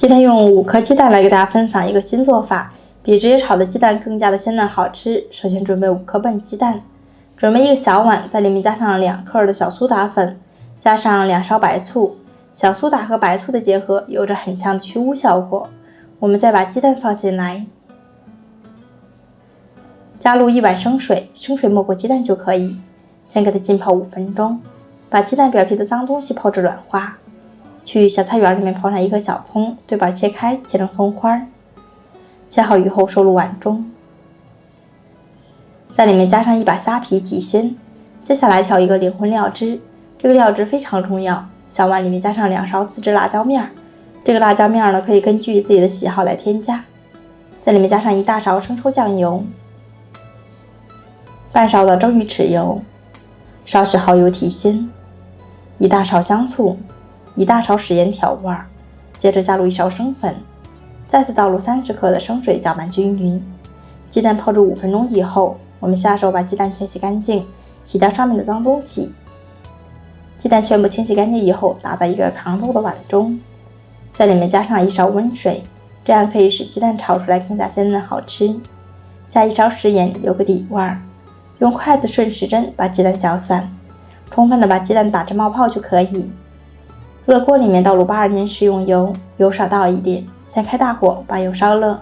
今天用5颗鸡蛋来给大家分享一个新做法，比直接炒的鸡蛋更加的鲜嫩好吃。首先准备5颗笨鸡蛋，准备1个小碗，在里面加上2克的小苏打粉，加上2勺白醋。小苏打和白醋的结合有着很强的去污效果。我们再把鸡蛋放进来，加入1碗生水，生水没过鸡蛋就可以。先给它浸泡5分钟，把鸡蛋表皮的脏东西泡至软化。去小菜园里面泡上1颗小葱，对半切开，切成葱花。切好以后收入碗中，在里面加上1把虾皮提鲜。接下来调一个灵魂料汁，这个料汁非常重要。小碗里面加上2勺自制辣椒面，这个辣椒面呢可以根据自己的喜好来添加。在里面加上1大勺生抽酱油，半勺的蒸鱼豉油，少许蚝油提鲜，1大勺香醋，1大勺食盐调味，接着加入1勺生粉，再次倒入30克的生水，搅拌均匀。鸡蛋泡煮5分钟以后，我们下手把鸡蛋清洗干净，洗掉上面的脏东西。鸡蛋全部清洗干净以后，打在1个抗皱的碗中，在里面加上1勺温水，这样可以使鸡蛋炒出来更加鲜嫩好吃。加1勺食盐留个底味，用筷子顺时针把鸡蛋搅散，充分的把鸡蛋打至冒泡就可以。热锅里面倒入82年食用油，油少倒一点，先开大火把油烧热。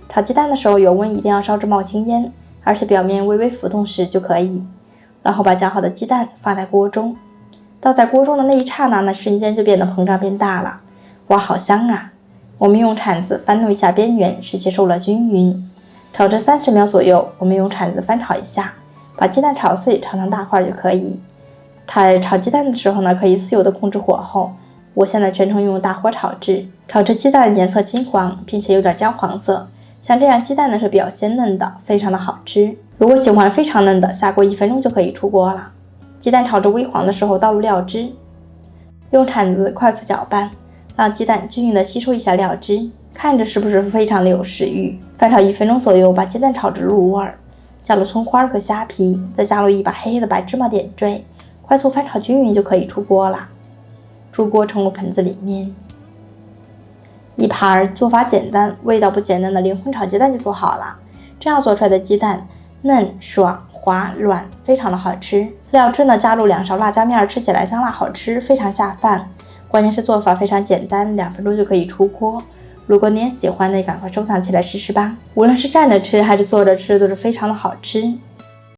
炒鸡蛋的时候油温一定要烧至冒青烟，而且表面微微浮动时就可以。然后把搅好的鸡蛋放在锅中，倒在锅中的那一刹那，那瞬间就变得膨胀变大了。哇，好香啊！我们用铲子翻弄一下边缘，使其受热均匀。炒至30秒左右，我们用铲子翻炒一下，把鸡蛋炒碎，炒成大块就可以。炒鸡蛋的时候呢，可以自由的控制火候。我现在全程用大火炒制，炒至鸡蛋颜色金黄，并且有点焦黄色，像这样鸡蛋呢是比较鲜嫩的，非常的好吃。如果喜欢非常嫩的，下锅1分钟就可以出锅了。鸡蛋炒至微黄的时候，倒入料汁，用铲子快速搅拌，让鸡蛋均匀的吸收一下料汁，看着是不是非常的有食欲？翻炒1分钟左右，把鸡蛋炒至入味，加入葱花和虾皮，再加入1把黑黑的白芝麻点缀，快速翻炒均匀就可以出锅了。出锅盛入盆子里面，一盘做法简单、味道不简单的灵魂炒鸡蛋就做好了。这样做出来的鸡蛋嫩、爽、滑、软，非常的好吃。料汁呢，加入2勺辣椒面，吃起来香辣好吃，非常下饭。关键是做法非常简单，2分钟就可以出锅。如果你也喜欢，那赶快收藏起来试试吧。无论是站着吃还是坐着吃，都是非常的好吃。